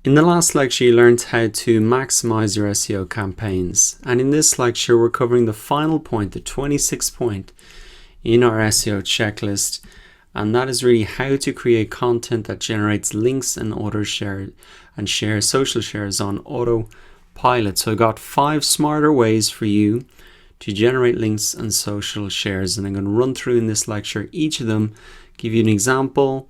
In the last lecture, you learned how to maximize your SEO campaigns. And in this lecture, we're covering the final point, the 26th point in our SEO checklist. And that is really how to create content that generates links and share social shares on Autopilot. So I got 5 smarter ways for you to generate links and social shares. And I'm going to run through in this lecture each of them, give you an example.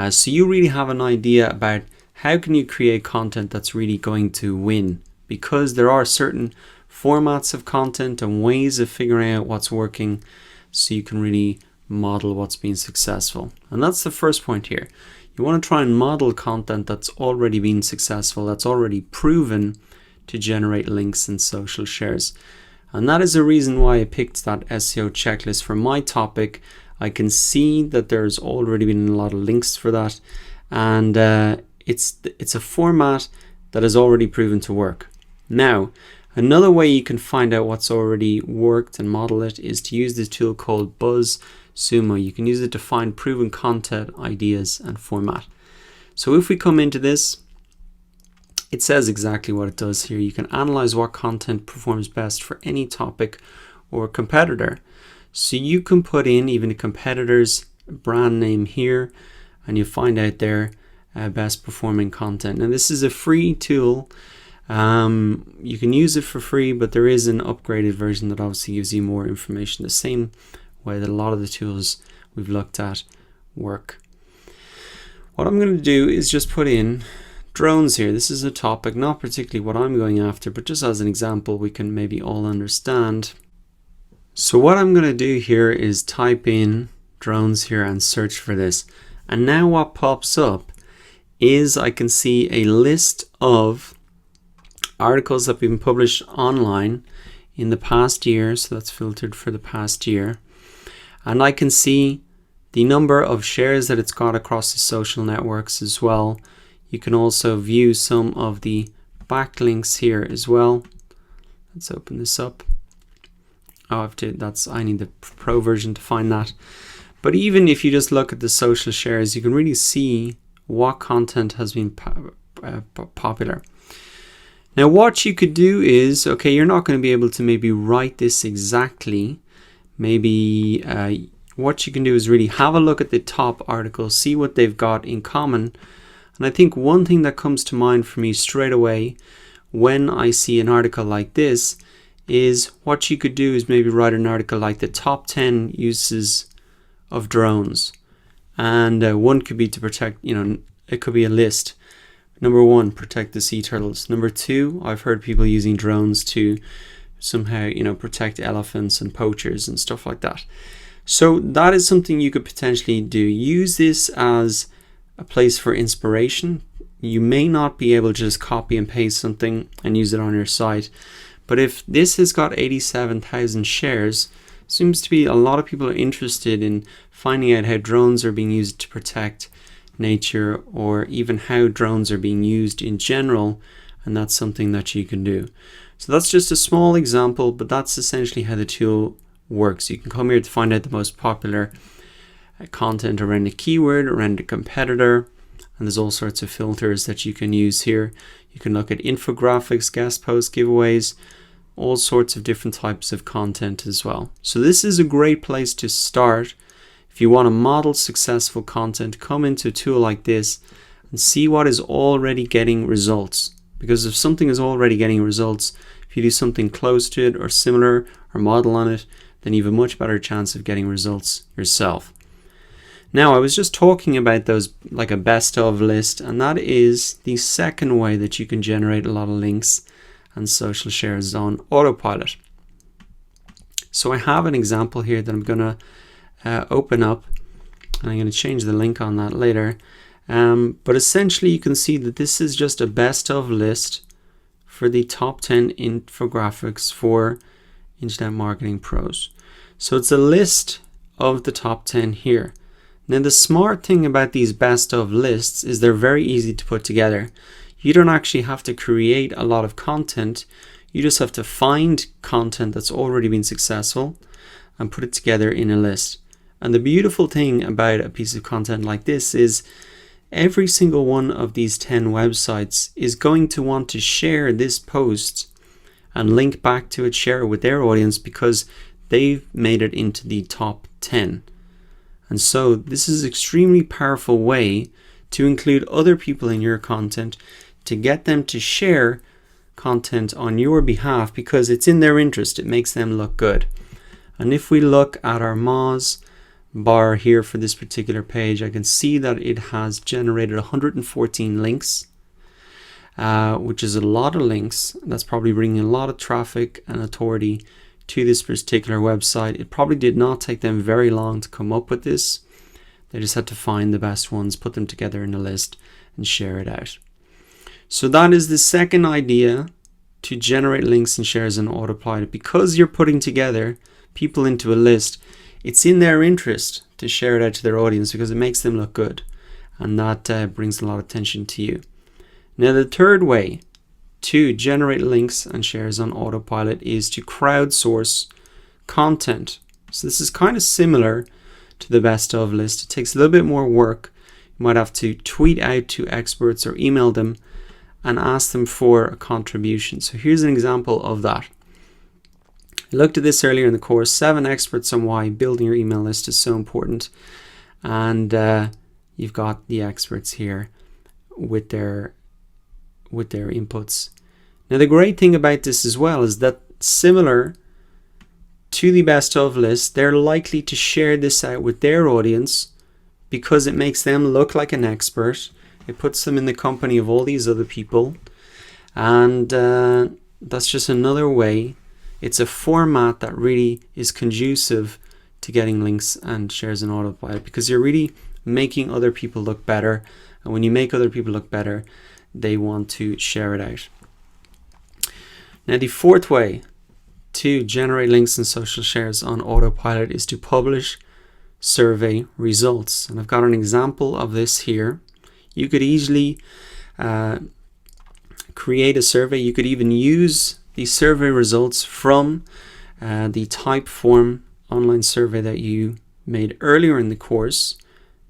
So you really have an idea about how can you create content that's really going to win, because there are certain formats of content and ways of figuring out what's working so you can really model what's been successful. And that's the first point here. You want to try and model content that's already been successful, that's already proven to generate links and social shares. And that is the reason why I picked that SEO checklist for my topic. I can see that there's already been a lot of links for that, and it's a format that has already proven to work. Now, another way you can find out what's already worked and model it is to use this tool called BuzzSumo. You can use it to find proven content ideas and format. So if we come into this, it says exactly what it does here. You can analyze what content performs best for any topic or competitor. So you can put in even a competitor's brand name here, and you find out their best performing content. And this is a free tool. You can use it for free, but there is an upgraded version that obviously gives you more information, the same way that a lot of the tools we've looked at work. What I'm going to do is just put in drones here. This is a topic, not particularly what I'm going after, but just as an example we can maybe all understand. So what I'm going to do here is type in drones here and search for this. And now what pops up is I can see a list of articles that have been published online in the past year. So that's filtered for the past year. And I can see the number of shares that it's got across the social networks as well. You can also view some of the backlinks here as well. Let's open this up. I need the pro version to find that. But even if you just look at the social shares, you can really see what content has been popular. Now what you could do is, okay, you're not going to be able to maybe write this exactly. Maybe what you can do is really have a look at the top articles, see what they've got in common. And I think one thing that comes to mind for me straight away when I see an article like this is what you could do is maybe write an article like the top 10 uses of drones. And one could be to protect, it could be a list. Number 1, protect the sea turtles. Number 2, I've heard people using drones to somehow, protect elephants and poachers and stuff like that. So that is something you could potentially do. Use this as a place for inspiration. You may not be able to just copy and paste something and use it on your site. But if this has got 87,000 shares, seems to be a lot of people are interested in finding out how drones are being used to protect nature, or even how drones are being used in general, and that's something that you can do. So that's just a small example, but that's essentially how the tool works. You can come here to find out the most popular content around a keyword, around a competitor, and there's all sorts of filters that you can use here. You can look at infographics, guest posts, giveaways, all sorts of different types of content as well. So this is a great place to start. If you want to model successful content, come into a tool like this and see what is already getting results. Because if something is already getting results, if you do something close to it or similar or model on it, then you have a much better chance of getting results yourself. Now, I was just talking about those like a best of list, and that is the second way that you can generate a lot of links and social shares on Autopilot. So I have an example here that I'm going to open up, and I'm going to change the link on that later. But essentially you can see that this is just a best of list for the top 10 infographics for Internet Marketing Pros. So it's a list of the top 10 here. Now the smart thing about these best of lists is they're very easy to put together. You don't actually have to create a lot of content. You just have to find content that's already been successful and put it together in a list. And the beautiful thing about a piece of content like this is every single one of these 10 websites is going to want to share this post and link back to it, share it with their audience, because they've made it into the top 10. And so this is an extremely powerful way to include other people in your content, to get them to share content on your behalf, because it's in their interest. It makes them look good. And if we look at our Moz bar here for this particular page, I can see that it has generated 114 links, which is a lot of links. That's probably bringing a lot of traffic and authority to this particular website. It probably did not take them very long to come up with this. They just had to find the best ones, put them together in a list, and share it out. So that is the second idea, to generate links and shares on Autopilot. Because you're putting together people into a list, it's in their interest to share it out to their audience, because it makes them look good, and that brings a lot of attention to you. Now, the third way to generate links and shares on Autopilot is to crowdsource content. So this is kind of similar to the best of list. It takes a little bit more work. You might have to tweet out to experts or email them and ask them for a contribution. So here's an example of that. I looked at this earlier in the course, 7 experts on why building your email list is so important. And you've got the experts here with their inputs. Now, the great thing about this as well is that, similar to the best of list, they're likely to share this out with their audience, because it makes them look like an expert. It puts them in the company of all these other people, and that's just another way. It's a format that really is conducive to getting links and shares in Autopilot, because you're really making other people look better, and when you make other people look better, they want to share it out. Now, the fourth way to generate links and social shares on Autopilot is to publish survey results. And I've got an example of this here. You could easily create a survey. You could even use the survey results from the Typeform online survey that you made earlier in the course.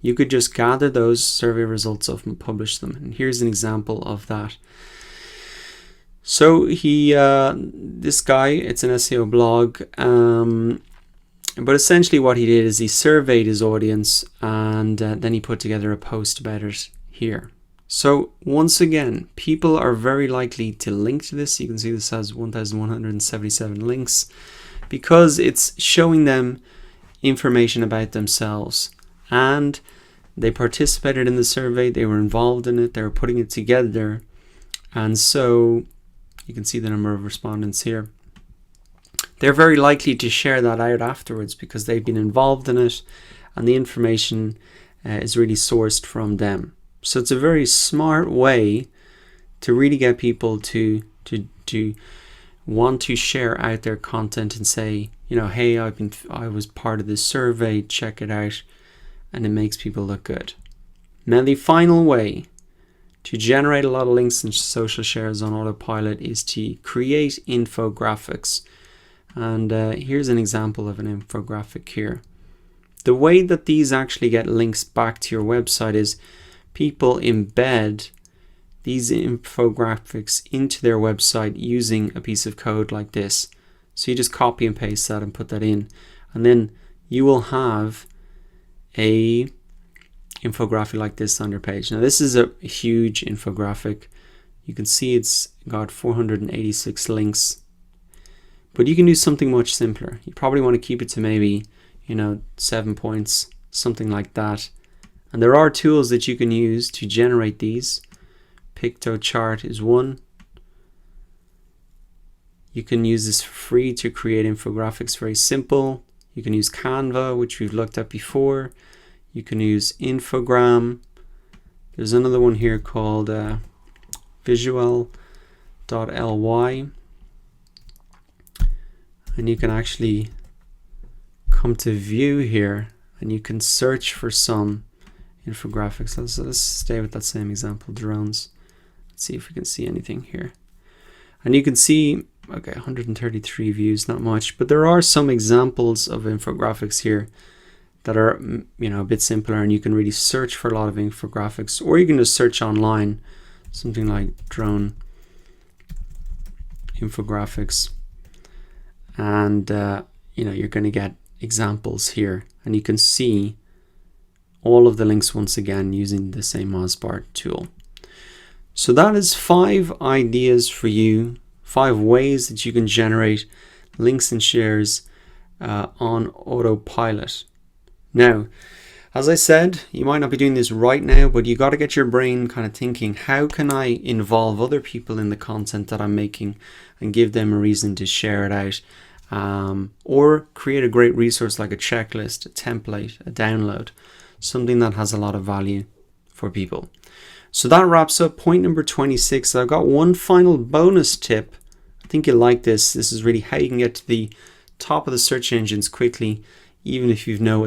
You could just gather those survey results up and publish them. And here's an example of that. So this guy, it's an SEO blog, but essentially what he did is he surveyed his audience, and then he put together a post about it here. So once again, people are very likely to link to this. You can see this has 1,177 links, because it's showing them information about themselves, and they participated in the survey, they were involved in it, they were putting it together, and so you can see the number of respondents here. They're very likely to share that out afterwards, because they've been involved in it, and the information is really sourced from them. So it's a very smart way to really get people to want to share out their content and say, you know, hey, I was part of this survey, check it out, and it makes people look good. Now, the final way to generate a lot of links and social shares on Autopilot is to create infographics. And here's an example of an infographic here. The way that these actually get links back to your website is people embed these infographics into their website using a piece of code like this. So you just copy and paste that and put that in, and then you will have a infographic like this on your page. Now, this is a huge infographic. You can see it's got 486 links, but you can do something much simpler. You probably want to keep it to maybe, 7 points, something like that. And there are tools that you can use to generate these. Pictochart is one. You can use this for free to create infographics, very simple. You can use Canva, which we've looked at before. You can use Infogram. There's another one here called visual.ly. And you can actually come to view here, and you can search for some infographics. Let's stay with that same example, drones. Let's see if we can see anything here. And you can see, okay, 133 views, not much, but there are some examples of infographics here that are, a bit simpler, and you can really search for a lot of infographics, or you can just search online, something like drone infographics, and you're going to get examples here, and you can see all of the links once again using the same Mozart tool. So that is 5 ideas for you, 5 ways that you can generate links and shares on Autopilot. Now, as I said, you might not be doing this right now, but you got to get your brain kind of thinking, how can I involve other people in the content that I'm making and give them a reason to share it out? Or create a great resource like a checklist, a template, a download, something that has a lot of value for people. So that wraps up point number 26. I've got one final bonus tip. I think you'll like this. This is really how you can get to the top of the search engines quickly, even if you've no